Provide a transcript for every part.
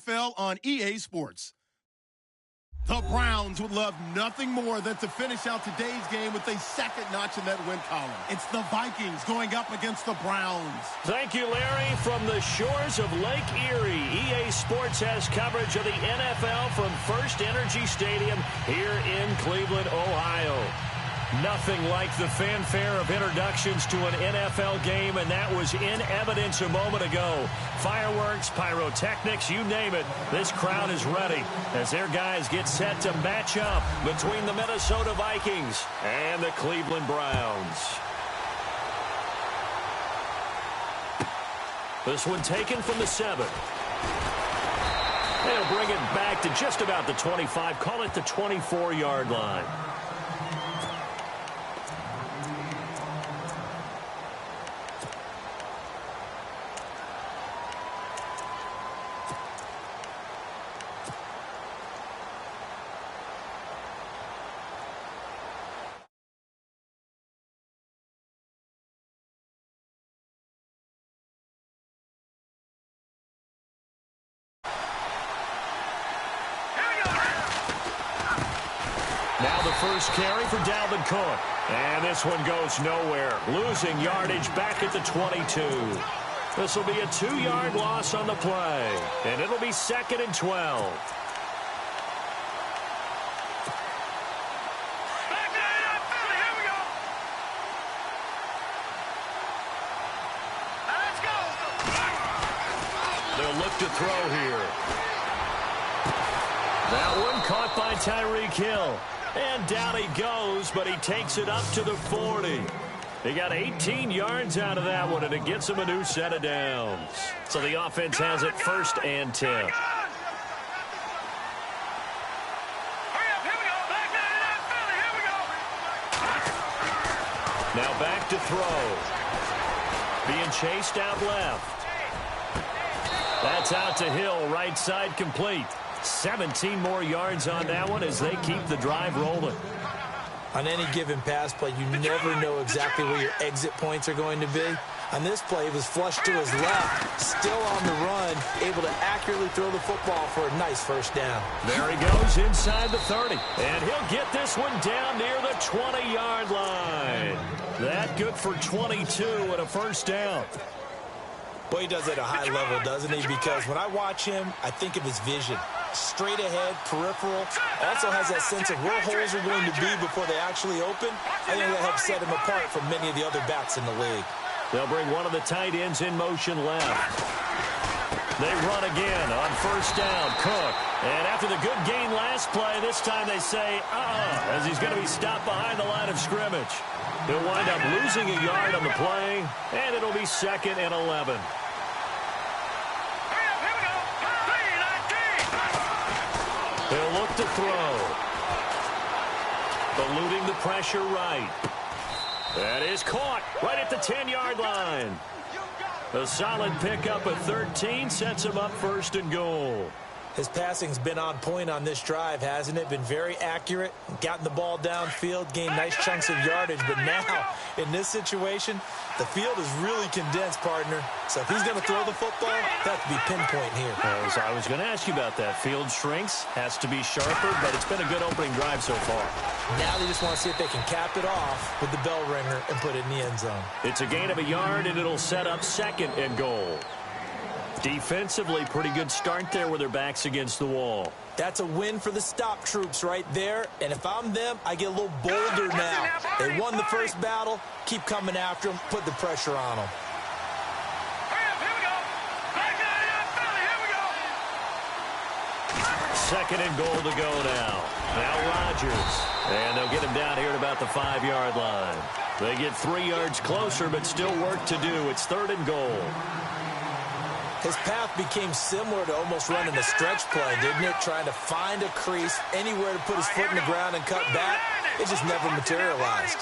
NFL on EA Sports. The Browns would love nothing more than to finish out today's game with a second notch in that win column. It's the Vikings going up against the Browns. Thank you, Larry. From the shores of Lake Erie, EA Sports has coverage of the NFL from First Energy Stadium here in Cleveland, Ohio. Nothing like the fanfare of introductions to an NFL game, and that was in evidence a moment ago. Fireworks, pyrotechnics, you name it. This crowd is ready as their guys get set to match up between the Minnesota Vikings and the Cleveland Browns. This one taken from the 7. They'll bring it back to just about the 25, call it the 24-yard line. Now the first carry for Dalvin Cook. And this one goes nowhere. Losing yardage back at the 22. This will be a 2-yard loss on the play. And it'll be 2nd and 12. They'll look to throw here. That one caught by Tyreek Hill. And down he goes, but he takes it up to the 40. He got 18 yards out of that one, and it gets him a new set of downs. So the offense has it 1st and 10. Now back to throw. Being chased out left. That's out to Hill, right side complete. 17 more yards on that one as they keep the drive rolling. On any given pass play, you never know exactly where your exit points are going to be. On this play, it was flushed to his left, still on the run, able to accurately throw the football for a nice first down. There he goes inside the 30, and he'll get this one down near the 20-yard line. That good for 22 and a first down. Well, he does it at a high level, doesn't he? Because when I watch him, I think of his vision. Straight ahead, peripheral. Also has that sense of where holes are going to be before they actually open. I think that helps set him apart from many of the other backs in the league. They'll bring one of the tight ends in motion left. They run again on first down, Cook. And after the good gain last play, this time they say, as he's going to be stopped behind the line of scrimmage. He'll wind up losing a yard on the play, and it'll be 2nd and 11. He'll look to throw. Eluding the pressure right. That is caught right at the 10-yard line. A solid pickup at 13 sets him up 1st and goal. His passing's been on point on this drive, hasn't it? Been very accurate, gotten the ball downfield, gained nice chunks of yardage. But now, in this situation, the field is really condensed, partner. So if he's going to throw the football, that has to be pinpoint here. I was going to ask you about that. Field shrinks, has to be sharper, but it's been a good opening drive so far. Now they just want to see if they can cap it off with the bell ringer and put it in the end zone. It's a gain of a yard, and it'll set up 2nd and goal. Defensively, pretty good start there with their backs against the wall. That's a win for the stop troops right there. And if I'm them, I get a little bolder now. They won the first battle. Keep coming after them. Put the pressure on them. Second and goal to go now. Now Rodgers. And they'll get him down here at about the 5-yard line. They get 3 yards closer, but still work to do. It's 3rd and goal. His path became similar to almost running a stretch play, didn't it? Trying to find a crease, anywhere to put his foot in the ground and cut back. It just never materialized.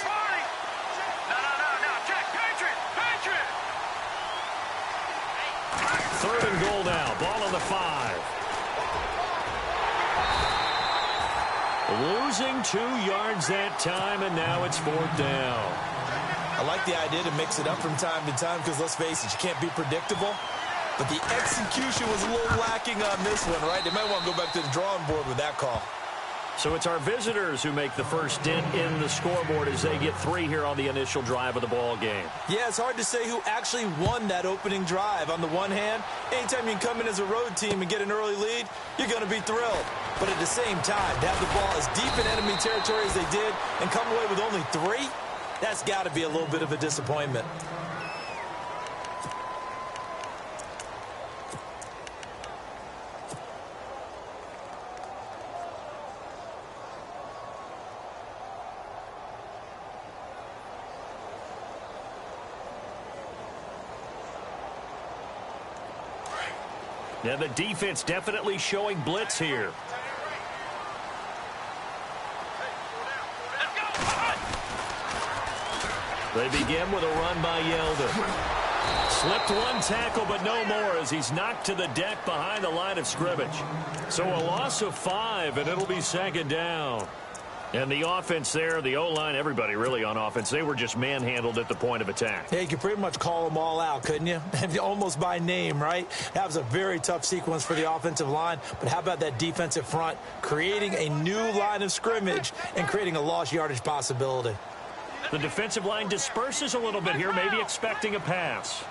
Third and goal now. Ball on the 5. Losing 2 yards that time, and now it's 4th down. I like the idea to mix it up from time to time because, let's face it, you can't be predictable. but the execution was a little lacking on this one, right? They might want to go back to the drawing board with that call. So it's our visitors who make the first dent in the scoreboard as they get 3 here on the initial drive of the ball game. Yeah, it's hard to say who actually won that opening drive. On the one hand, anytime you can come in as a road team and get an early lead, you're going to be thrilled. But at the same time, to have the ball as deep in enemy territory as they did and come away with only 3, that's got to be a little bit of a disappointment. Yeah, the defense definitely showing blitz here. They begin with a run by Yeldon. Slipped one tackle, but no more as he's knocked to the deck behind the line of scrimmage. So a loss of 5, and it'll be second down. And the offense there, the O-line, everybody really on offense, they were just manhandled at the point of attack. Yeah, you could pretty much call them all out, couldn't you? Almost by name, right? That was a very tough sequence for the offensive line. But how about that defensive front creating a new line of scrimmage and creating a lost yardage possibility? The defensive line disperses a little bit here, maybe expecting a pass.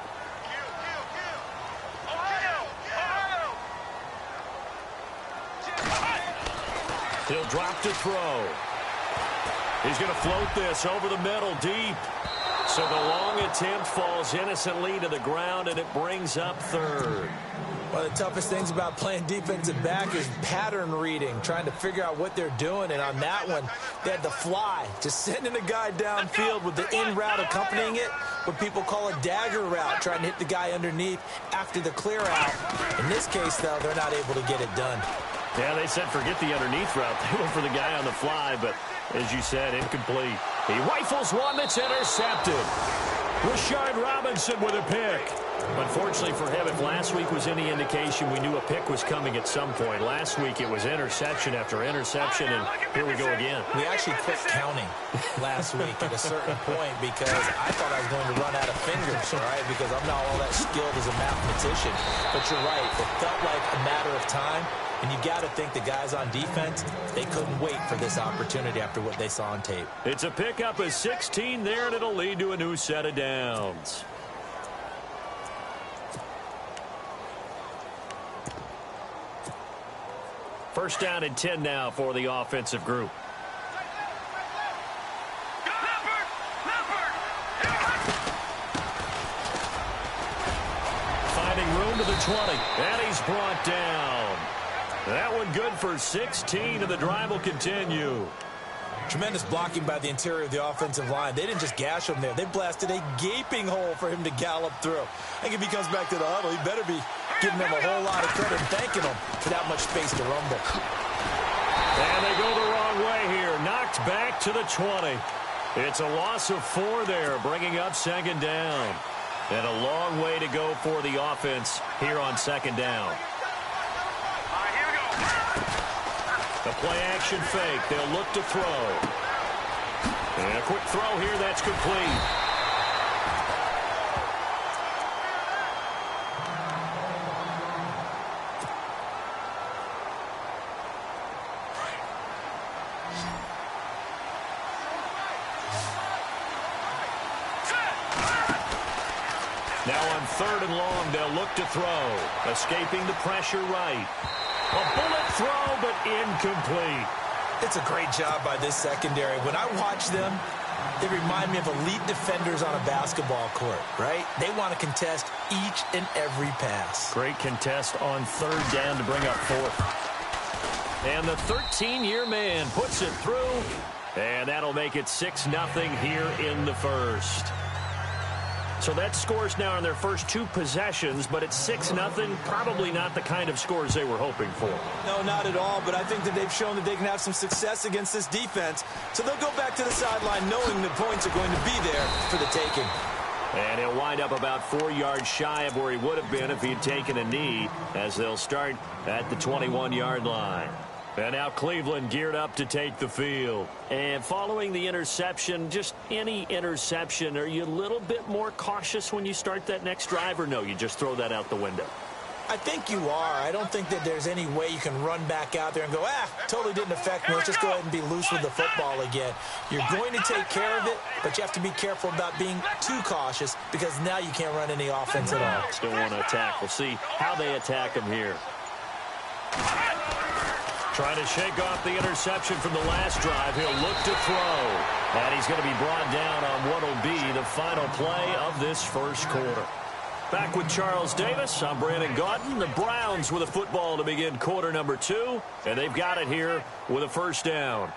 He'll drop to throw. He's going to float this over the middle deep. So the long attempt falls innocently to the ground, and it brings up 3rd. One of the toughest things about playing defensive back is pattern reading, trying to figure out what they're doing. And on that one, they had the fly, just sending a guy downfield with the in route accompanying it, what people call a dagger route, trying to hit the guy underneath after the clear out. In this case, though, they're not able to get it done. Yeah, they said forget the underneath route. They went for the guy on the fly, but as you said, incomplete. He rifles one that's intercepted. Rashard Robinson with a pick. Unfortunately for him, if last week was any indication, we knew a pick was coming at some point. Last week it was interception after interception, and here we go again. We actually quit counting last week at a certain point because I thought I was going to run out of fingers, all right, because I'm not all that skilled as a mathematician. But you're right, it felt like a matter of time, and you got to think the guys on defense, they couldn't wait for this opportunity after what they saw on tape. It's a pickup of 16 there, and it'll lead to a new set of downs. First down and 10 now for the offensive group. Finding room to the 20, and he's brought down. That one good for 16, and the drive will continue. Tremendous blocking by the interior of the offensive line. They didn't just gash him there. They blasted a gaping hole for him to gallop through. I think if he comes back to the huddle, he better be giving them a whole lot of credit and thanking them for that much space to rumble. And they go the wrong way here. Knocked back to the 20. It's a loss of 4 there, bringing up second down. And a long way to go for the offense here on second down. The play-action fake. They'll look to throw. And a quick throw here. That's complete. Now on 3rd and long, they'll look to throw. Escaping the pressure right. A bullet throw, but incomplete. It's a great job by this secondary. When I watch them, they remind me of elite defenders on a basketball court, right? They want to contest each and every pass. Great contest on 3rd down to bring up 4th. And the 13-year man puts it through, and that'll make it 6-0 here in the first. So that scores now in their first 2 possessions, but it's 6-0. Probably not the kind of scores they were hoping for. No, not at all, but I think that they've shown that they can have some success against this defense. So they'll go back to the sideline knowing the points are going to be there for the taking. And he'll wind up about 4 yards shy of where he would have been if he had taken a knee, as they'll start at the 21-yard line. And now Cleveland geared up to take the field. And following the interception, just any interception, are you a little bit more cautious when you start that next drive, or no, you just throw that out the window? I think you are. I don't think that there's any way you can run back out there and go, totally didn't affect me. Let's just go ahead and be loose with the football again. You're going to take care of it, but you have to be careful about being too cautious because now you can't run any offense at all. Still want to attack. We'll see how they attack him here. Trying to shake off the interception from the last drive. He'll look to throw. And he's going to be brought down on what will be the final play of this first quarter. Back with Charles Davis, I'm Brandon Gaudin. The Browns with a football to begin quarter number 2. And they've got it here with a first down.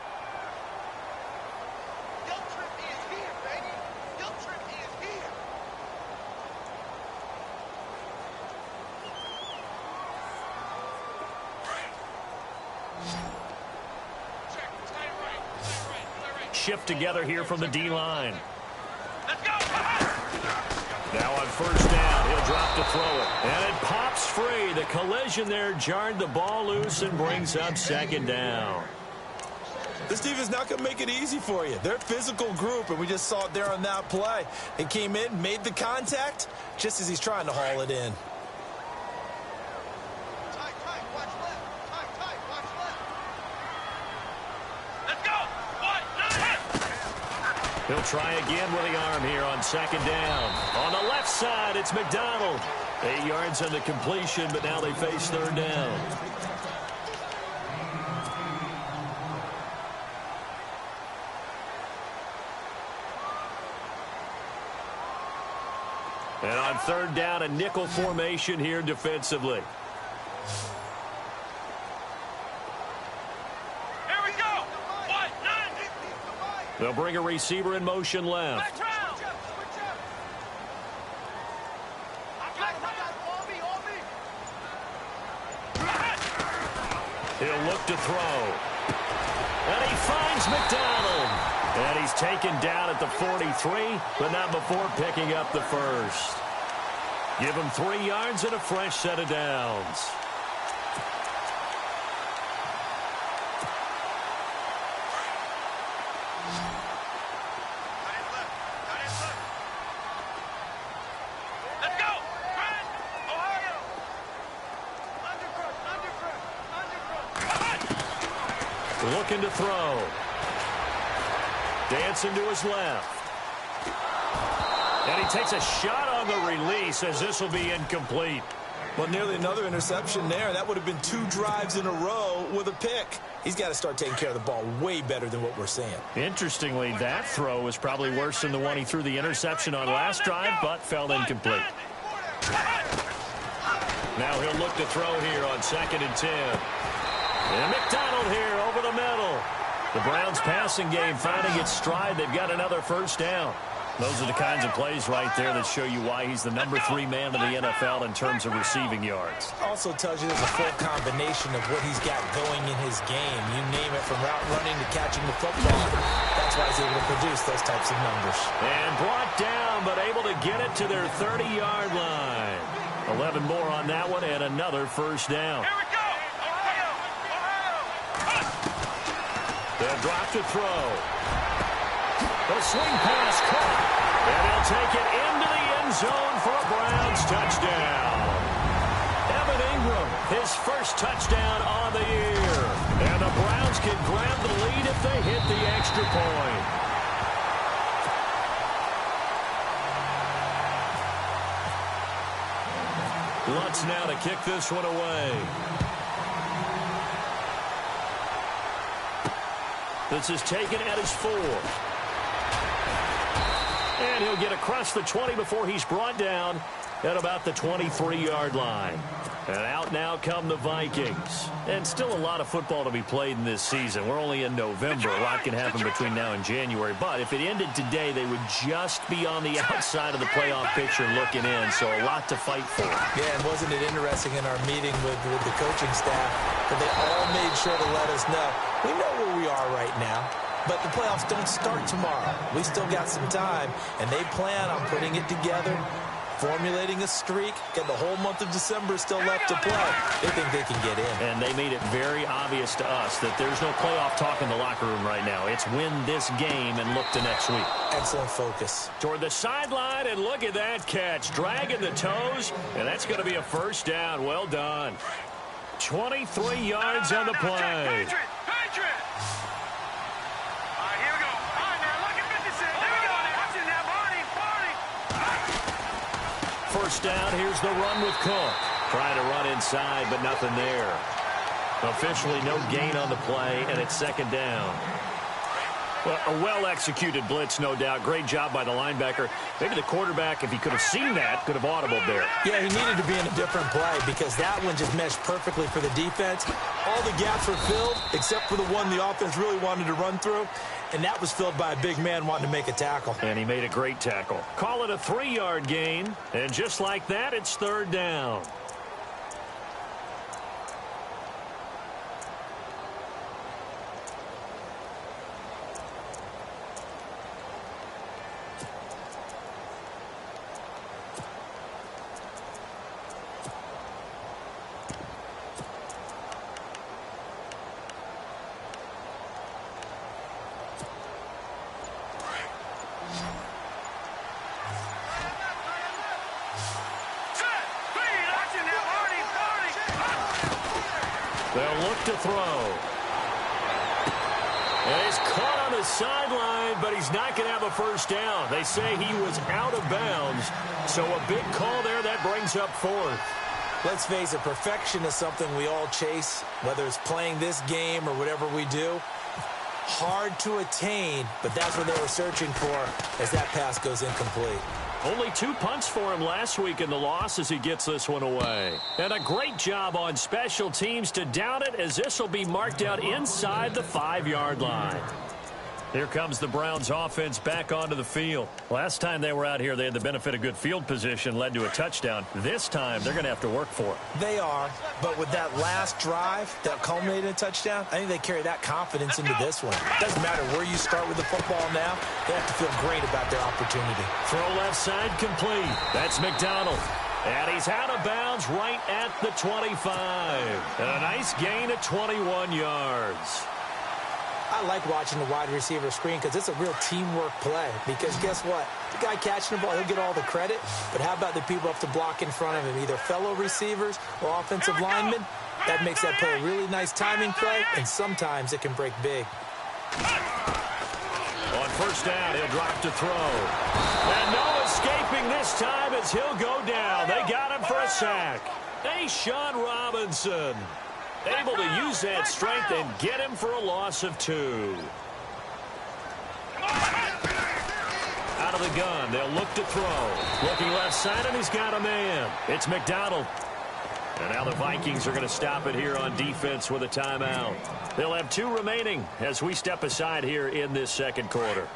Shift together here from the D-line. Now on first down, he'll drop to throw it. And it pops free. The collision there jarred the ball loose and brings up second down. This defense not going to make it easy for you. They're a physical group, and we just saw it there on that play. It came in, made the contact, just as he's trying to haul it in. He'll try again with the arm here on second down. On the left side, it's McDonald. 8 yards on the completion, but now they face third down. And on third down, a nickel formation here defensively. They'll bring a receiver in motion left. He'll look to throw. And he finds McDonald. And he's taken down at the 43, but not before picking up the first. Give him 3 yards and a fresh set of downs. Looking to throw. Dancing to his left. And he takes a shot on the release as this will be incomplete. Well, nearly another interception there. That would have been 2 drives in a row with a pick. He's got to start taking care of the ball way better than what we're seeing. Interestingly, that throw was probably worse than the one he threw the interception on last drive, but fell incomplete. Now he'll look to throw here on 2nd and 10. And McDonald here over the middle. The Browns passing game finding its stride. They've got another first down. Those are the kinds of plays right there that show you why he's the number 3 man in the NFL in terms of receiving yards. Also tells you there's a full combination of what he's got going in his game. You name it, from route running to catching the football. That's why he's able to produce those types of numbers. And brought down, but able to get it to their 30-yard line. 11 more on that one and another first down. They'll drop to throw. The swing pass caught. And he'll take it into the end zone for a Browns touchdown. Evan Ingram, his first touchdown on the year. And the Browns can grab the lead if they hit the extra point. Lutz now to kick this one away. This is taken at his 4. And he'll get across the 20 before he's brought down at about the 23-yard line. And out now come the Vikings. And still a lot of football to be played in this season. We're only in November. A lot can happen between now and January. But if it ended today, they would just be on the outside of the playoff picture looking in. So a lot to fight for. Yeah, and wasn't it interesting in our meeting with the coaching staff that they all made sure to let us know, we know where we are right now, but the playoffs don't start tomorrow. We still got some time, and they plan on putting it together formulating a streak. Got the whole month of December still left to play. They think they can get in. And they made it very obvious to us that there's no playoff talk in the locker room right now. It's win this game and look to next week. Excellent focus. Toward the sideline, and look at that catch. Dragging the toes, and that's going to be a first down. Well done. 23 yards on the play. First down, here's the run with Cook. Trying to run inside, but nothing there. Officially no gain on the play, and it's second down. Well, a well-executed blitz, no doubt. Great job by the linebacker. Maybe the quarterback, if he could have seen that, could have audibled there. Yeah, he needed to be in a different play because that one just meshed perfectly for the defense. All the gaps were filled except for the one the offense really wanted to run through, and that was filled by a big man wanting to make a tackle. And he made a great tackle. Call it a 3-yard gain, and just like that, it's third down. They'll look to throw. And he's caught on the sideline, but he's not going to have a first down. They say he was out of bounds, so a big call there that brings up fourth. Let's face it, perfection is something we all chase, whether it's playing this game or whatever we do. Hard to attain, but that's what they were searching for as that pass goes incomplete. Only 2 punts for him last week in the loss as he gets this one away. And a great job on special teams to down it, as this will be marked out inside the 5-yard line. Here comes the Browns offense back onto the field. Last time they were out here, they had the benefit of good field position, led to a touchdown. This time, they're going to have to work for it. They are, but with that last drive that culminated in a touchdown, I think they carry that confidence into this one. It doesn't matter where you start with the football now. They have to feel great about their opportunity. Throw left side complete. That's McDonald. And he's out of bounds right at the 25. And a nice gain of 21 yards. I like watching the wide receiver screen because it's a real teamwork play. Because guess what? The guy catching the ball, he'll get all the credit. But how about the people up to block in front of him, either fellow receivers or offensive linemen? That makes that play a really nice timing play, and sometimes it can break big. On first down, he'll drop to throw. And no escaping this time as he'll go down. They got him for a sack. Sean Robinson able to use that strength and get him for a loss of 2. Out of the gun, they'll look to throw. Looking left side, and he's got a man. It's McDonald. And now the Vikings are going to stop it here on defense with a timeout. They'll have 2 remaining as we step aside here in this second quarter.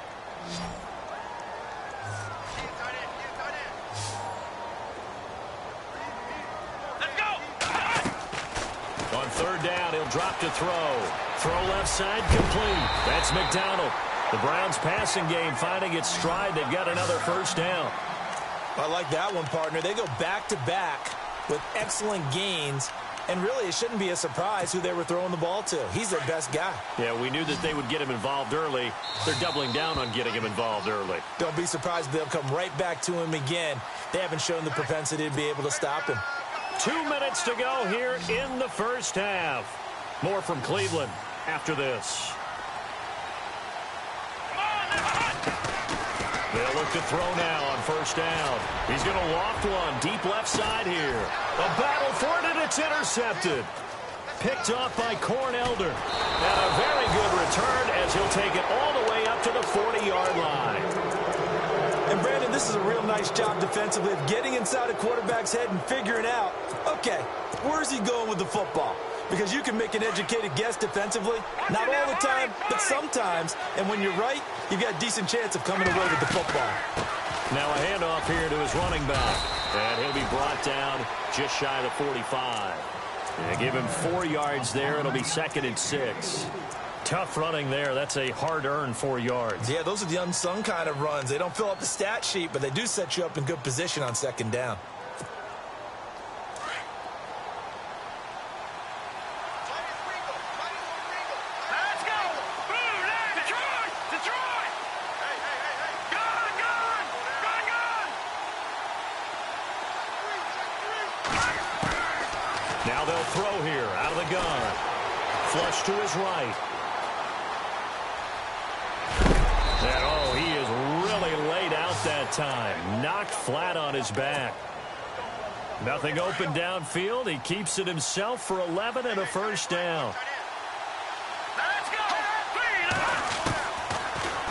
On third down, he'll drop to throw. Throw left side complete. That's McDonald. The Browns passing game finding its stride. They've got another first down. I like that one, partner. They go back-to-back with excellent gains. And really, it shouldn't be a surprise who they were throwing the ball to. He's their best guy. Yeah, we knew that they would get him involved early. They're doubling down on getting him involved early. Don't be surprised if they'll come right back to him again. They haven't shown the propensity to be able to stop him. 2 minutes to go here in the first half. More from Cleveland after this. They'll look to throw now on first down. He's going to loft one deep left side here. A battle for it, and it's intercepted. Picked off by Corn Elder. And a very good return as he'll take it all the way up to the 40-yard line. And, Brandon, this is a real nice job defensively of getting inside a quarterback's head and figuring out, okay, where's he going with the football? Because you can make an educated guess defensively. Not all the time, but sometimes. And when you're right, you've got a decent chance of coming away with the football. Now a handoff here to his running back. And he'll be brought down just shy of the 45. And give him 4 yards there. It'll be 2nd and 6. Tough running there. That's a hard-earned 4 yards. Yeah, those are the unsung kind of runs. They don't fill up the stat sheet, but they do set you up in good position on second down. Now they'll throw here out of the gun. Flush to his right. And oh, he is really laid out that time. Knocked flat on his back. Nothing open downfield. He keeps it himself for 11 and a first down.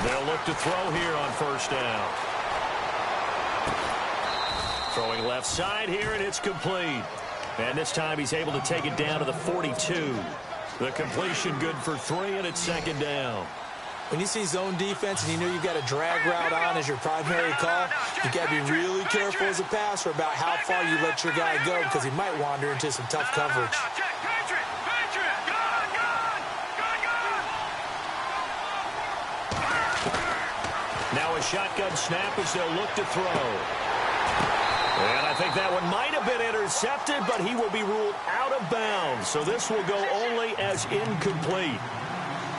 They'll look to throw here on first down. Throwing left side here, and it's complete. And this time he's able to take it down to the 42. The completion good for 3, and it's second down. When you see zone defense and you know you've got a drag route on as your primary call, you've got to be really careful as a passer about how far you let your guy go because he might wander into some tough coverage. Now a shotgun snap as they'll look to throw. And I think that one might have been intercepted, but he will be ruled out of bounds. So this will go only as incomplete.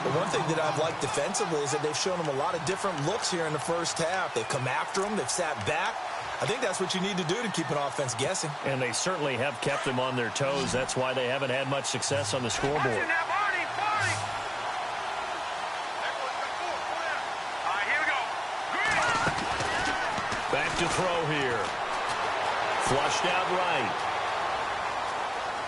But one thing that I've liked defensively is that they've shown him a lot of different looks here in the first half. They've come after him. They've sat back. I think that's what you need to do to keep an offense guessing. And they certainly have kept them on their toes. That's why they haven't had much success on the scoreboard. Back to throw here. Flushed out right.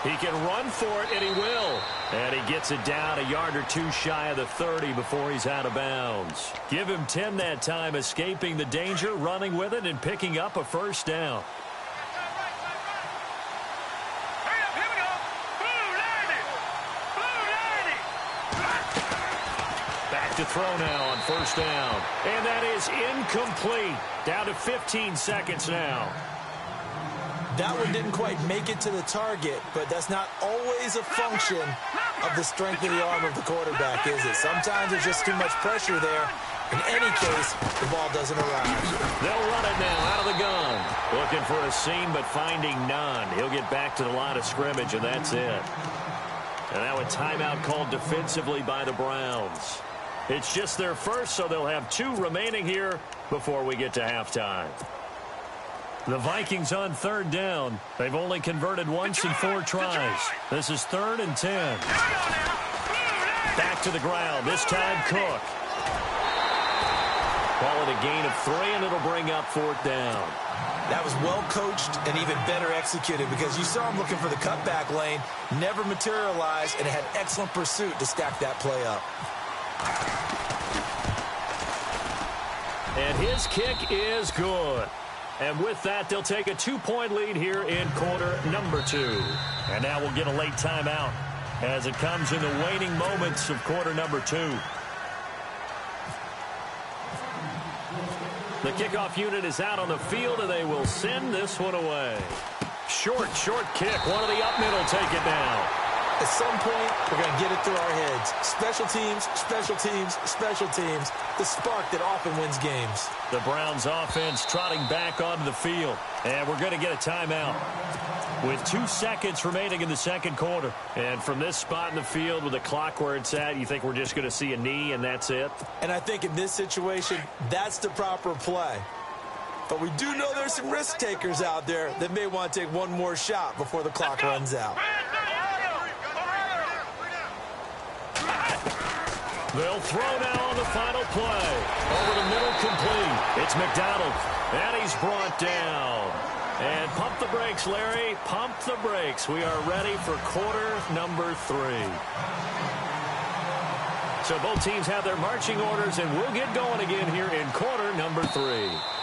He can run for it, and he will. And he gets it down a yard or two shy of the 30 before he's out of bounds. Give him 10 that time, escaping the danger, running with it, and picking up a first down. Back to throw now on first down. And that is incomplete. Down to 15 seconds now. That one didn't quite make it to the target, but that's not always a function of the strength of the arm of the quarterback, is it? Sometimes there's just too much pressure there. In any case, the ball doesn't arrive. They'll run it now out of the gun. Looking for a seam, but finding none. He'll get back to the line of scrimmage, and that's it. And now a timeout called defensively by the Browns. It's just their first, so they'll have 2 remaining here before we get to halftime. The Vikings on third down. They've only converted once in 4 tries. This is 3rd and 10. Back to the ground. This time Cook. Call it a gain of 3, and it'll bring up 4th down. That was well coached and even better executed because you saw him looking for the cutback lane, never materialized, and had excellent pursuit to stack that play up. And his kick is good. And with that, they'll take a 2-point lead here in quarter number 2. And now we'll get a late timeout as it comes in the waning moments of quarter number 2. The kickoff unit is out on the field, and they will send this one away. Short kick. One of the up middle take it down. At some point, we're going to get it through our heads. Special teams, special teams, special teams. The spark that often wins games. The Browns offense trotting back onto the field. And we're going to get a timeout with 2 seconds remaining in the second quarter. And from this spot in the field with the clock where it's at, you think we're just going to see a knee and that's it? And I think in this situation, that's the proper play. But we do know there's some risk takers out there that may want to take one more shot before the clock runs out. They'll throw now on the final play. Over the middle, complete. It's McDonald, and he's brought down. And pump the brakes, Larry. Pump the brakes. We are ready for quarter number 3. So both teams have their marching orders, and we'll get going again here in quarter number 3.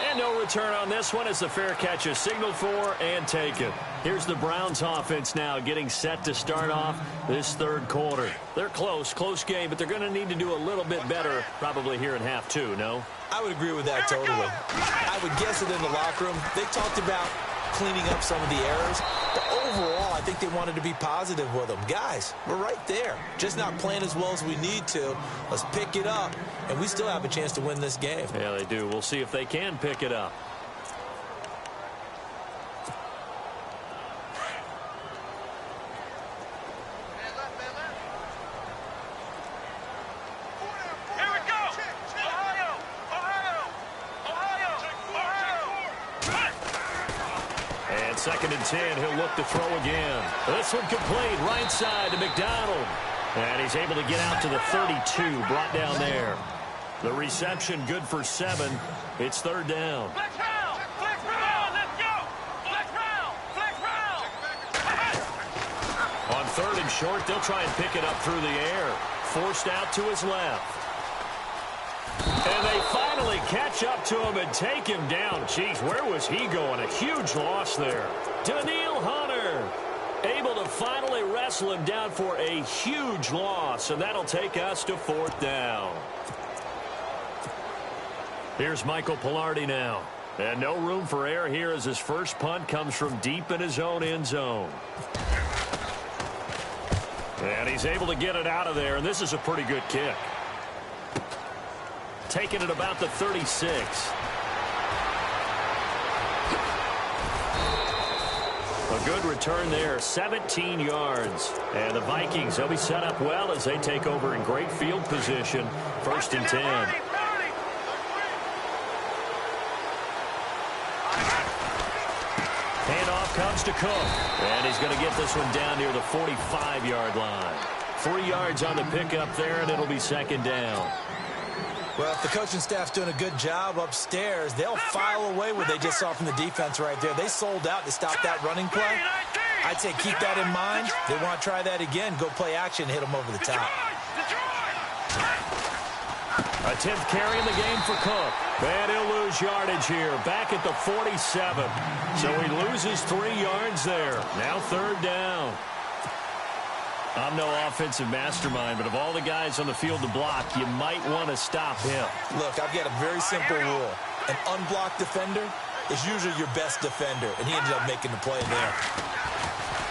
And no return on this one as the fair catch is signaled for and taken. Here's the Browns offense now getting set to start off this third quarter. They're close game, but they're going to need to do a little bit better probably here in half 2, no? I would agree with that totally. I would guess that in the locker room, they talked about cleaning up some of the errors, But overall, I think they wanted to be positive with them. Guys, we're right there. Just not playing as well as we need to. Let's pick it up, and we still have a chance to win this game. Yeah, they do. We'll see if they can pick it up. Second and 10, he'll look to throw again. This one complete, right side to McDonald. And he's able to get out to the 32, brought down there. The reception good for 7. It's third down. Flex round, let's go. Flex round. On third and short, they'll try and pick it up through the air. Forced out to his left. And they finally catch up to him and take him down. Jeez, where was he going? A huge loss there. Daniil Hunter able to finally wrestle him down for a huge loss, and that'll take us to fourth down. Here's Michael Pilardi now. And no room for error here as his first punt comes from deep in his own end zone. And he's able to get it out of there, and this is a pretty good kick. Taking it about the 36. A good return there, 17 yards. And the Vikings, they'll be set up well as they take over in great field position. First and 10. Handoff comes to Cook. And he's going to get this one down near the 45-yard line. 3 yards on the pickup there, and it'll be second down. Well, if the coaching staff's doing a good job upstairs, they'll file away what they just saw from the defense right there. They sold out to stop that running play. I'd say keep that in mind. They want to try that again. Go play action, hit them over the top. A 10th carry in the game for Cook. And he'll lose yardage here. Back at the 47. So he loses 3 yards there. Now third down. I'm no offensive mastermind, but of all the guys on the field to block, you might want to stop him. Look, I've got a very simple rule. An unblocked defender is usually your best defender, and he ended up making the play there.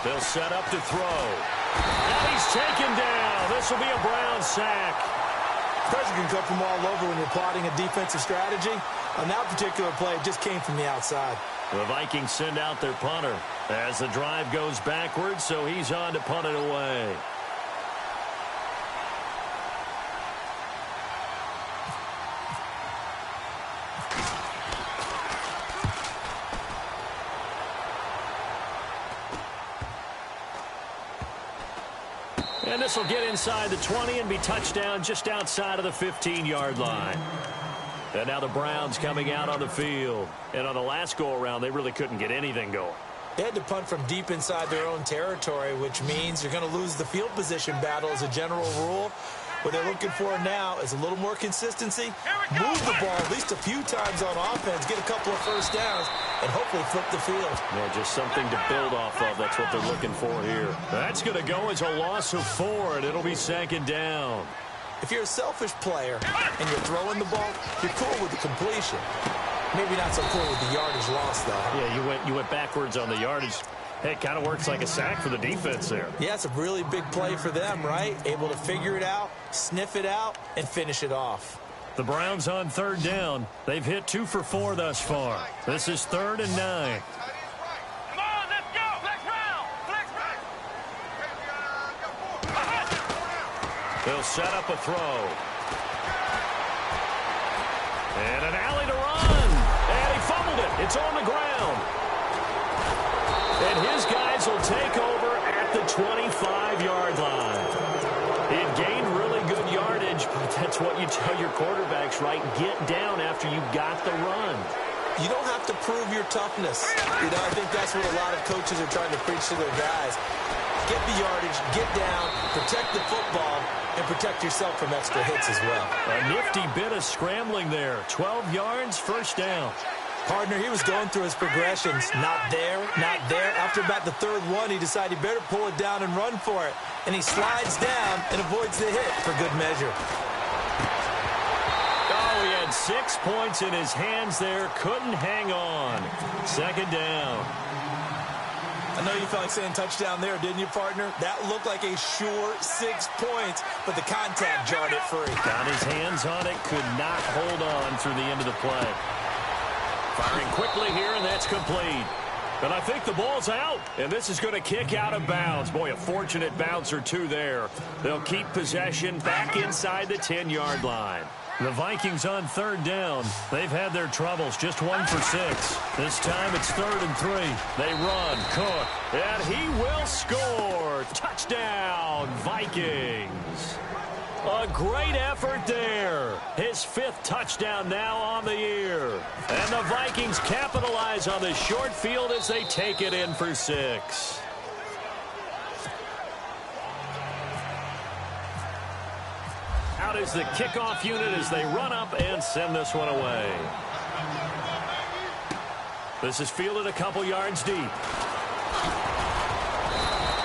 They'll set up to throw. And he's taken down. This will be a Brown sack. Pressure can come from all over when you're plotting a defensive strategy. On that particular play, it just came from the outside. The Vikings send out their punter as the drive goes backwards, so he's on to punt it away. And this will get inside the 20 and be touchdown just outside of the 15-yard line. And now the Browns coming out on the field. And on the last go-around, they really couldn't get anything going. They had to punt from deep inside their own territory, which means you're going to lose the field position battle as a general rule. What they're looking for now is a little more consistency, move the ball at least a few times on offense, get a couple of first downs, and hopefully flip the field. Yeah, just something to build off of. That's what they're looking for here. That's going to go as a loss of 4, and it'll be second down. If you're a selfish player and you're throwing the ball, you're cool with the completion. Maybe not so cool with the yardage loss, though. Yeah, you went backwards on the yardage. Hey, it kind of works like a sack for the defense there. Yeah, it's a really big play for them, right? Able to figure it out, sniff it out, and finish it off. The Browns on third down. They've hit 2 for 4 thus far. This is 3rd and 9. Come on, let's go. Flex round. Flex round. They'll set up a throw. And an alley to run. And he fumbled it. It's on the ground. And his guys will take over at the 25-yard line. He had gained really good yardage, but that's what you tell your quarterbacks, right? Get down after you got the run. You don't have to prove your toughness. You know, I think that's what a lot of coaches are trying to preach to their guys. Get the yardage, get down, protect the football, and protect yourself from extra hits as well. A nifty bit of scrambling there. 12 yards, first down. Partner, he was going through his progressions. Not there, not there. After about the third one, he decided he better pull it down and run for it. And he slides down and avoids the hit for good measure. Oh, he had 6 points in his hands there. Couldn't hang on. Second down. I know you felt like saying touchdown there, didn't you, partner? That looked like a sure 6 points, but the contact jarred it free. Got his hands on it, could not hold on through the end of the play. Firing quickly here, and that's complete. And I think the ball's out, and this is going to kick out of bounds. Boy, a fortunate bounce or two there. They'll keep possession back inside the 10-yard line. The Vikings on 3rd down. They've had their troubles, just 1 for 6. This time it's 3rd and 3. They run, Cook, and he will score. Touchdown, Vikings. A great effort there. His 5th touchdown now on the year. And the Vikings capitalize on the short field as they take it in for 6. Out is the kickoff unit as they run up and send this one away. This is fielded a couple yards deep.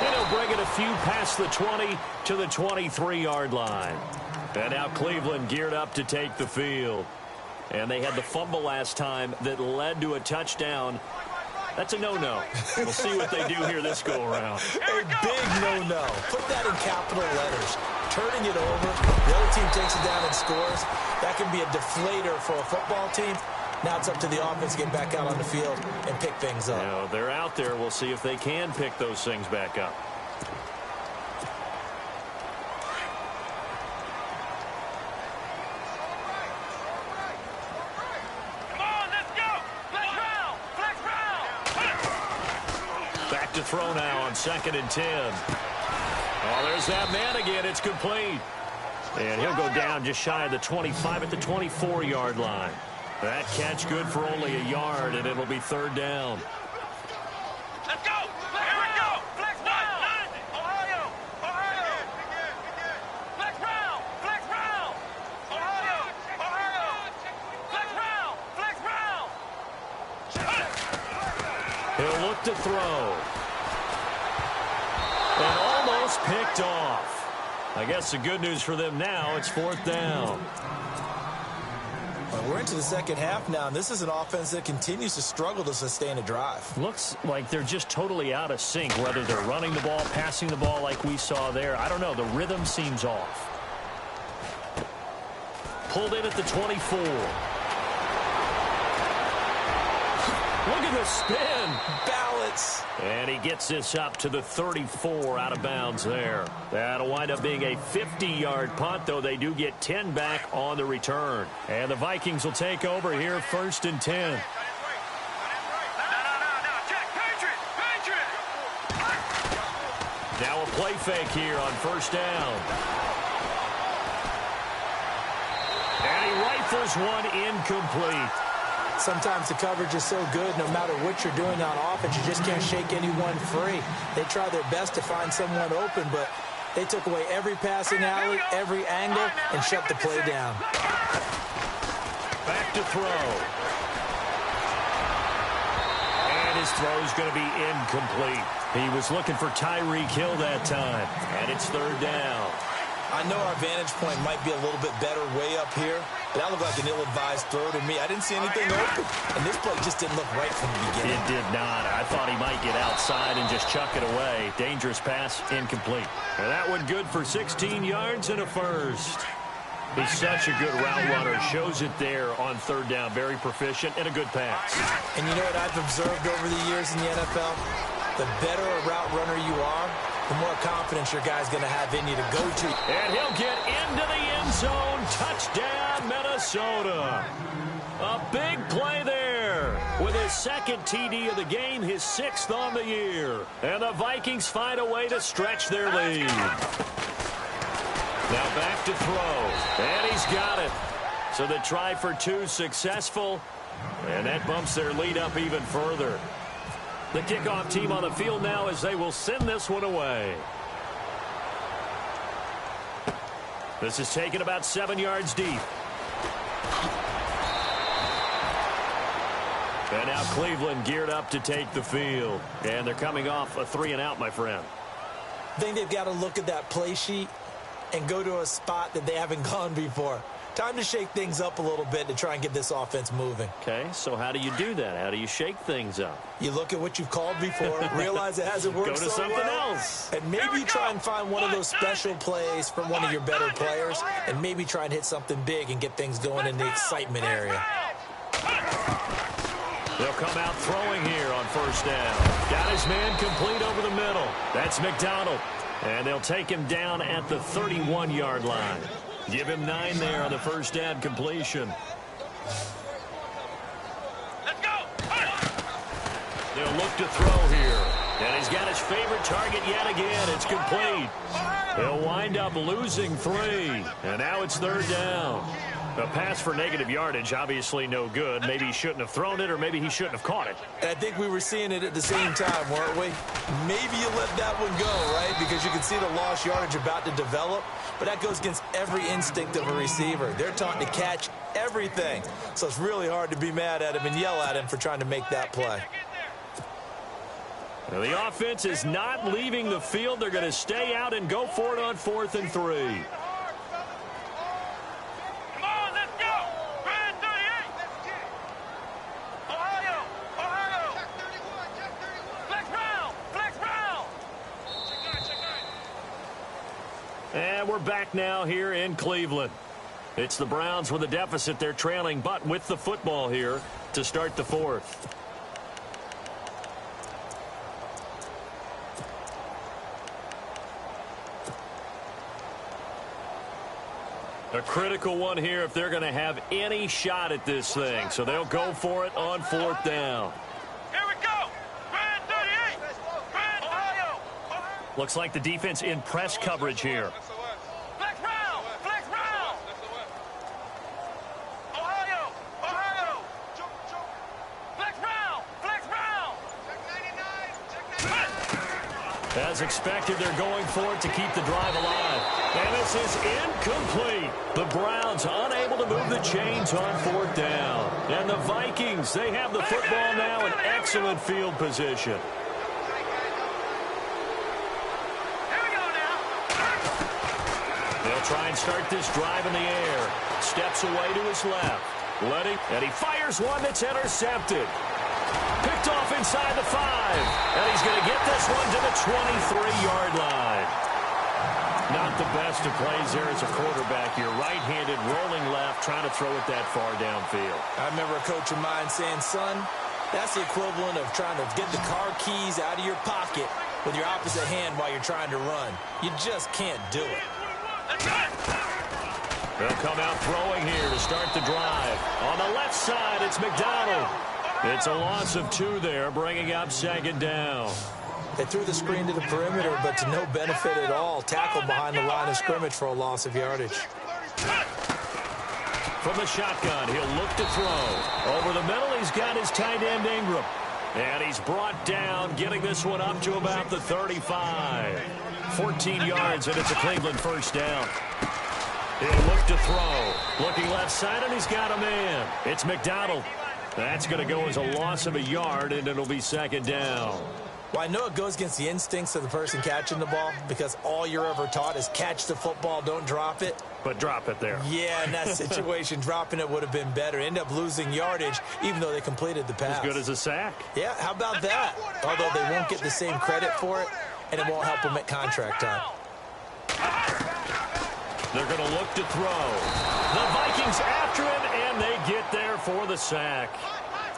And he'll bring it a few past the 20 to the 23-yard line. And now Cleveland geared up to take the field. And they had the fumble last time that led to a touchdown. That's a no-no. We'll see what they do here this go-around. A big no-no. Put that in capital letters. Turning it over, the other team takes it down and scores. That can be a deflator for a football team. Now it's up to the offense to get back out on the field and pick things up. You know, they're out there. We'll see if they can pick those things back up. Come on, let's go. Flex round. Flex round. Back to throw now on 2nd and 10. Oh, there's that man again. It's complete. And he'll go down just shy of the 25 at the 24-yard line. That catch good for only a yard, and it'll be 3rd down. Let's go. Here we go. Flex round. Ohio. Ohio. Flex round. Flex round. Ohio. Ohio. Flex round. Flex round. He'll look to throw. And almost picked off. I guess the good news for them now, it's 4th down. Well, we're into the second half now, and this is an offense that continues to struggle to sustain a drive. Looks like they're just totally out of sync, whether they're running the ball, passing the ball like we saw there. I don't know. The rhythm seems off. Pulled in at the 24. Look at the spin. Balance. And he gets this up to the 34 out of bounds there. That'll wind up being a 50-yard punt, though they do get 10 back on the return. And the Vikings will take over here 1st and 10. Now a play fake here on 1st down. And he rifles one incomplete. Sometimes the coverage is so good, no matter what you're doing on offense, you just can't shake anyone free. They try their best to find someone open, but they took away every passing alley, every angle, and shut the play down. Back to throw. And his throw is going to be incomplete. He was looking for Tyreek Hill that time, and it's 3rd down. I know our vantage point might be a little bit better way up here, but that looked like an ill-advised throw to me. I didn't see anything open, and this play just didn't look right from the beginning. It did not. I thought he might get outside and just chuck it away. Dangerous pass, incomplete. And that one good for 16 yards and a first. He's such a good route runner. Shows it there on 3rd down. Very proficient and a good pass. And you know what I've observed over the years in the NFL? The better a route runner you are, the more confidence your guy's going to have in you to go to. And he'll get into the end zone. Touchdown, Minnesota. A big play there with his 2nd TD of the game, his 6th on the year. And the Vikings find a way to stretch their lead. Now back to throw. And he's got it. So the try for 2 successful. And that bumps their lead up even further. The kickoff team on the field now as they will send this one away. This is taken about 7 yards deep. And now Cleveland geared up to take the field. And they're coming off a 3-and-out, my friend. I think they've got to look at that play sheet and go to a spot that they haven't gone before. Time to shake things up a little bit to try and get this offense moving. Okay, so how do you do that? How do you shake things up? You look at what you've called before, realize it hasn't worked Go to so something well, else. and maybe you try and find one of those special plays from one of your better players, and maybe try and hit something big and get things going in the excitement area. They'll come out throwing here on first down. Got his man complete over the middle. That's McDonald. And they'll take him down at the 31-yard line. Give him 9 there on the first down completion. Let's go. They'll look to throw here. And he's got his favorite target yet again. It's complete. They'll wind up losing 3. And now it's third down. A pass for negative yardage, obviously no good. Maybe he shouldn't have thrown it, or maybe he shouldn't have caught it. And I think we were seeing it at the same time, weren't we? Maybe you let that one go, right? Because you can see the lost yardage about to develop. But that goes against every instinct of a receiver. They're taught to catch everything. So it's really hard to be mad at him and yell at him for trying to make that play. Now, the offense is not leaving the field. They're going to stay out and go for it on 4th and 3. And we're back now here in Cleveland. It's the Browns with a deficit. They're trailing, but with the football here to start the 4th. A critical one here if they're going to have any shot at this thing. So they'll go for it on 4th down. Here we go. Grand 38. Grand Ohio. Looks like the defense in press coverage here. Flex round. Flex round. Ohio. Ohio. Flex round. Flex round. Check 99. As expected, they're going for it to keep the drive alive. And this is incomplete. The Browns unable to move the chains on 4th down. And the Vikings, they have the football now in excellent field position. Here we go now. They'll try and start this drive in the air. Steps away to his left. And he fires one that's intercepted. Picked off inside the 5. And he's going to get this one to the 23-yard line. Not the best of plays there as a quarterback. You're right-handed, rolling left, trying to throw it that far downfield. I remember a coach of mine saying, son, that's the equivalent of trying to get the car keys out of your pocket with your opposite hand while you're trying to run. You just can't do it. They'll come out throwing here to start the drive. On the left side, it's McDonald. It's a loss of 2 there, bringing up 2nd down. They threw the screen to the perimeter, but to no benefit at all. Tackled behind the line of scrimmage for a loss of yardage. From the shotgun, he'll look to throw. Over the middle, he's got his tight end Ingram. And he's brought down, getting this one up to about the 35. 14 yards, and it's a Cleveland first down. He'll look to throw. Looking left side, and he's got a man. It's McDonald. That's going to go as a loss of a yard, and it'll be 2nd down. Well, I know it goes against the instincts of the person catching the ball because all you're ever taught is catch the football, don't drop it. But drop it there. Yeah, in that situation, dropping it would have been better. End up losing yardage, even though they completed the pass. As good as a sack. Yeah, how about that? Although they won't get the same credit for it, and it won't help them at contract time. They're going to look to throw. The Vikings after him, and they get there for the sack.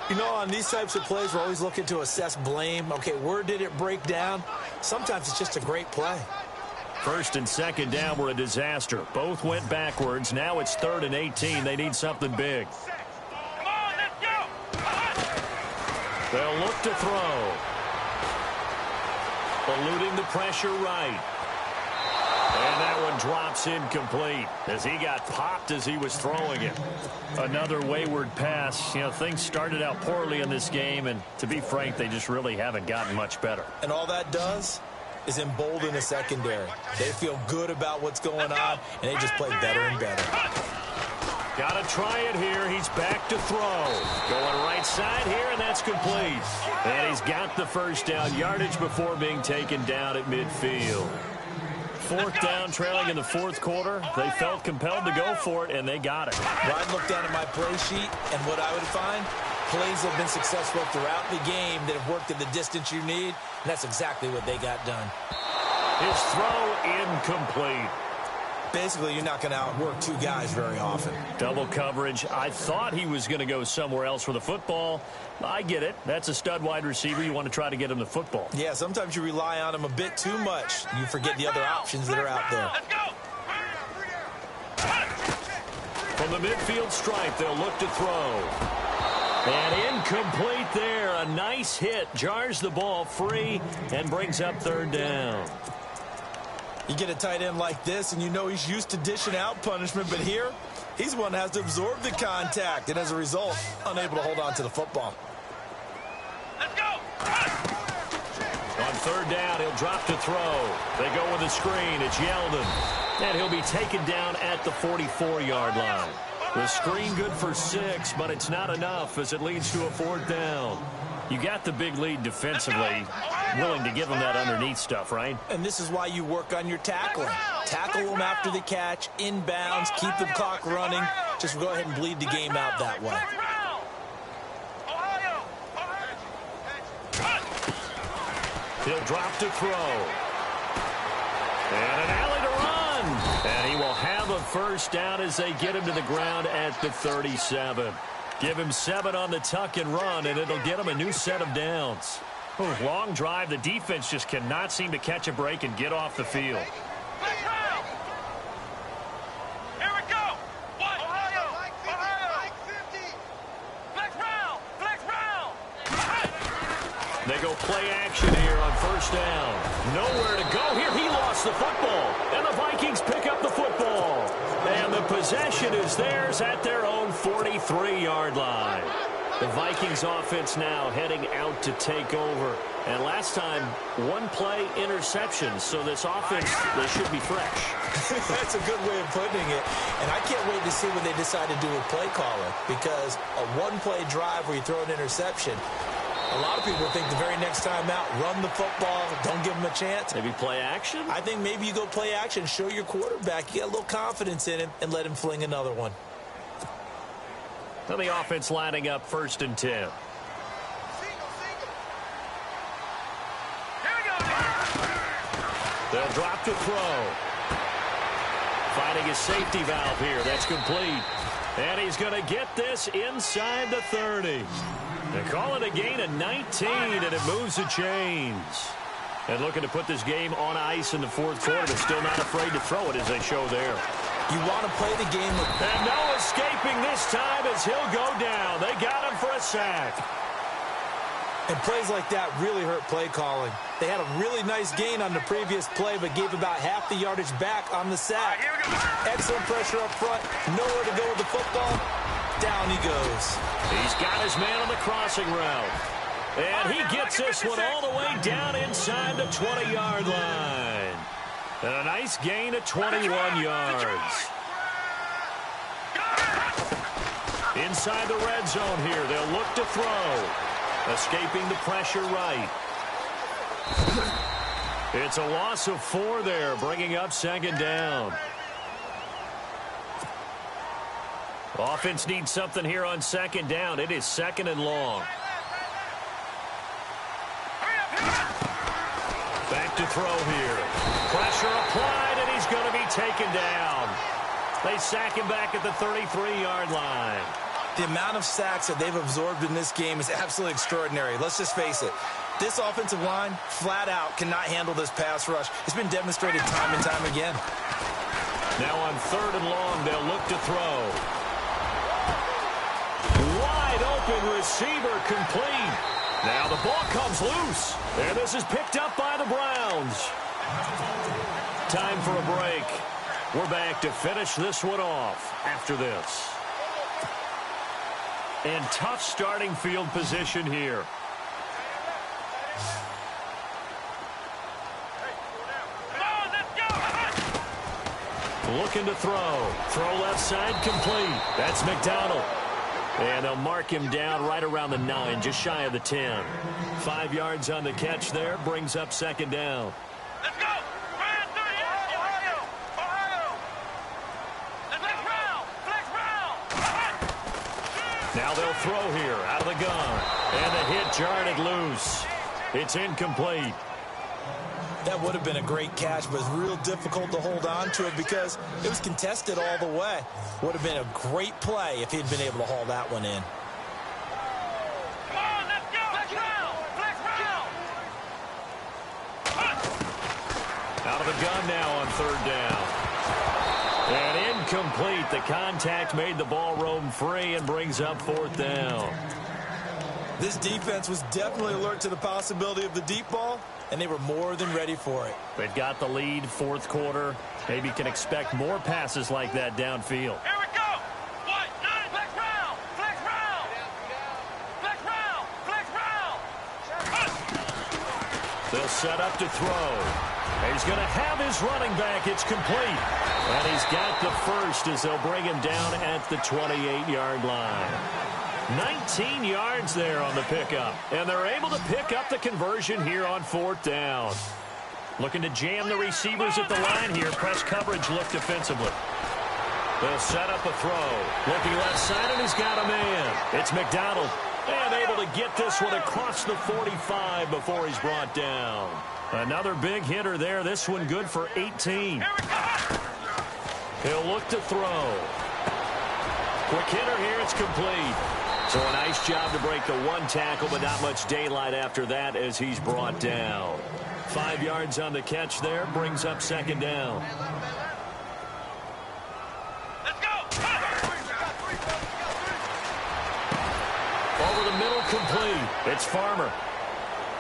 You know, on these types of plays, we're always looking to assess blame. Okay, where did it break down? Sometimes it's just a great play. 1st and 2nd down were a disaster. Both went backwards. Now it's 3rd and 18. They need something big. Come on, let's go. They'll look to throw. Eluding the pressure right. And that one drops incomplete as he got popped as he was throwing it. Another wayward pass. You know, things started out poorly in this game, and to be frank, they just really haven't gotten much better. And all that does is embolden the secondary. They feel good about what's going on, and they just play better and better. Got to try it here. He's back to throw. Going right side here, and that's complete. And he's got the first down yardage before being taken down at midfield. Fourth down, trailing in the fourth quarter. They felt compelled to go for it, and they got it. I'd look down at my play sheet, and what I would find, plays have been successful throughout the game that have worked at the distance you need, and that's exactly what they got done. His throw incomplete. Basically, you're not going to outwork two guys very often. Double coverage. I thought he was going to go somewhere else for the football. I get it. That's a stud wide receiver. You want to try to get him the football. Yeah, sometimes you rely on him a bit too much. You forget the other options that are out there. Let's go. From the midfield stripe, they'll look to throw. And incomplete there. A nice hit. Jars the ball free and brings up third down. You get a tight end like this, and you know he's used to dishing out punishment, but here, he's the one that has to absorb the contact, and as a result, unable to hold on to the football. Let's go. On third down, he'll drop to throw. They go with a screen. It's Yeldon. And he'll be taken down at the 44-yard line. The screen good for 6, but it's not enough as it leads to a fourth down. You got the big lead defensively, willing to give them that underneath stuff, right? And this is why you work on your tackling. Tackle them after the catch, inbounds, keep the clock running. Just go ahead and bleed the game out that way. He'll drop to throw. And an alley to run. And he will have a first down as they get him to the ground at the 37. Give him 7 on the tuck and run, and it'll get him a new set of downs. Long drive. The defense just cannot seem to catch a break and get off the field. Here we go. Ohio. Flex round. They go play action here on first down. Nowhere to go here. He lost the football, and the Vikings pick up the football. And the possession is theirs at their own 43-yard line. The Vikings offense now heading out to take over. And last time, one play interception. So this offense, they should be fresh. That's a good way of putting it. And I can't wait to see what they decide to do with play calling. Because a one-play drive where you throw an interception, a lot of people think the very next time out, run the football, don't give them a chance. Maybe play action? I think maybe you go play action, show your quarterback, you get a little confidence in him, and let him fling another one. Now the offense lining up 1st and 10. Here we go. They'll drop to throw. Finding his safety valve here. That's complete. And he's going to get this inside the 30. They call it a gain of 19, and it moves the chains. And looking to put this game on ice in the fourth quarter, but still not afraid to throw it as they show there. You want to play the game with... And no escaping this time as he'll go down. They got him for a sack. And plays like that really hurt play calling. They had a really nice gain on the previous play, but gave about half the yardage back on the sack. Here we go. Excellent pressure up front. Nowhere to go with the football. Down he goes. He's got his man on the crossing route. And he gets this one all the way down inside the 20-yard line. And a nice gain of 21 yards. Inside the red zone here. They'll look to throw. Escaping the pressure right. It's a loss of 4 there, bringing up 2nd down. Offense needs something here on 2nd down. It is 2nd and long. Back to throw here. Pressure applied, and he's going to be taken down. They sack him back at the 33-yard line. The amount of sacks that they've absorbed in this game is absolutely extraordinary. Let's just face it. This offensive line, flat out, cannot handle this pass rush. It's been demonstrated time and time again. Now on 3rd and long, they'll look to throw. Wide open receiver complete. Now the ball comes loose. And this is picked up by the Browns. Time for a break. We're back to finish this one off after this. And tough starting field position here. Looking to throw. Throw left side complete. That's McDonald. And they'll mark him down right around the 9, just shy of the 10. 5 yards on the catch there, brings up 2nd down. Let's go. Now they'll throw here out of the gun. And the hit jarred it loose. It's incomplete. That would have been a great catch, but it's real difficult to hold on to it because it was contested all the way. Would have been a great play if he'd been able to haul that one in. Come on, let's go. Flex round. Flex round. Out of the gun now on third down. And incomplete. The contact made the ball roam free and brings up fourth down. This defense was definitely alert to the possibility of the deep ball, and they were more than ready for it. They've got the lead, fourth quarter. Maybe can expect more passes like that downfield. Here we go. 1, 9, flex round. Flex round. Flex round. Flex round. They'll set up to throw. He's going to have his running back. It's complete. And he's got the first as they'll bring him down at the 28-yard line. 19 yards there on the pickup. And they're able to pick up the conversion here on fourth down. Looking to jam the receivers at the line here. Press coverage look defensively. They'll set up a throw. Looking left side, and he's got a man. It's McDonald. And able to get this one across the 45 before he's brought down. Another big hitter there. This one good for 18. He'll look to throw. Quick hitter here. It's complete. So a nice job to break the one tackle, but not much daylight after that as he's brought down. 5 yards on the catch there. Brings up second down. Let's go. Over the middle, complete. It's Farmer.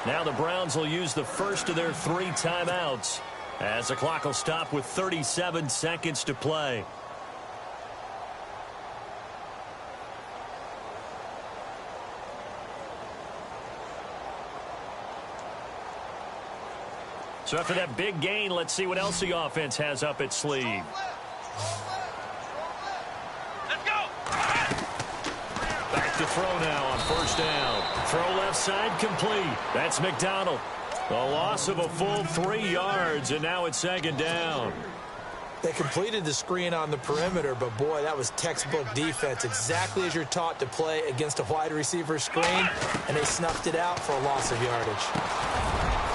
Now the Browns will use the first of their 3 timeouts as the clock will stop with 37 seconds to play. So after that big gain, let's see what else the offense has up its sleeve. Let's go. Back to throw now on first down. Throw left side complete. That's McDonald. A loss of a full 3 yards, and now it's second down. They completed the screen on the perimeter, but boy, that was textbook defense. Exactly as you're taught to play against a wide receiver screen, and they snuffed it out for a loss of yardage.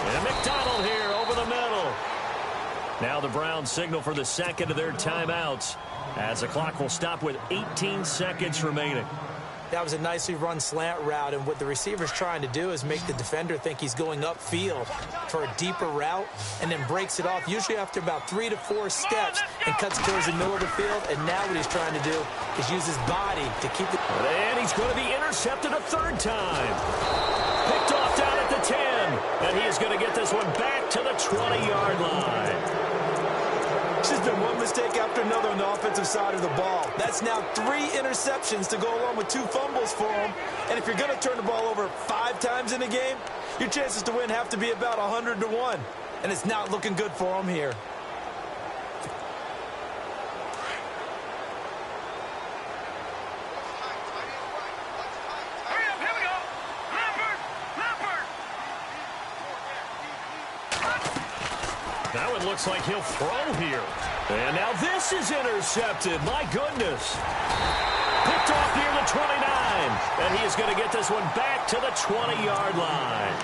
And McDonald here over the middle. Now the Browns signal for the second of their timeouts as the clock will stop with 18 seconds remaining. That was a nicely run slant route, and what the receiver's trying to do is make the defender think he's going upfield for a deeper route and then breaks it off, usually after about 3 to 4 steps, and cuts towards the middle of the field. And now what he's trying to do is use his body to keep it. And he's going to be intercepted a third time. Picked off down at the 10, and he is going to get this one back to the 20-yard line. It's just been one mistake after another on the offensive side of the ball. That's now 3 interceptions to go along with 2 fumbles for him. And if you're going to turn the ball over 5 times in a game, your chances to win have to be about 100 to 1. And it's not looking good for him here. Hurry up, here we go. Now it looks like he'll throw here. And now this is intercepted. My goodness. Picked off near the 29. And he is going to get this one back to the 20-yard line.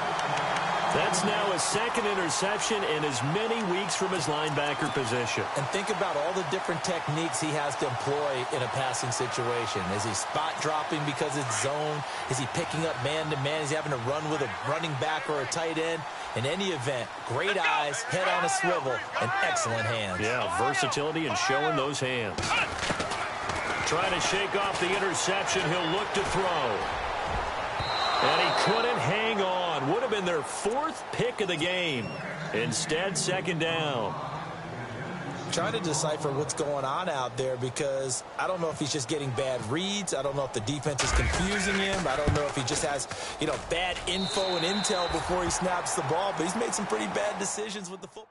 That's now his second interception in as many weeks from his linebacker position. And think about all the different techniques he has to employ in a passing situation. Is he spot dropping because it's zone? Is he picking up man-to-man? Is he having to run with a running back or a tight end? In any event, great eyes, head on a swivel, and excellent hands. Yeah, versatility and showing those hands. Trying to shake off the interception. He'll look to throw. And he couldn't hang on. Would have been their 4th pick of the game. Instead, second down. Trying to decipher what's going on out there because I don't know if he's just getting bad reads. I don't know if the defense is confusing him. I don't know if he just has, bad info and intel before he snaps the ball. But he's made some pretty bad decisions with the football.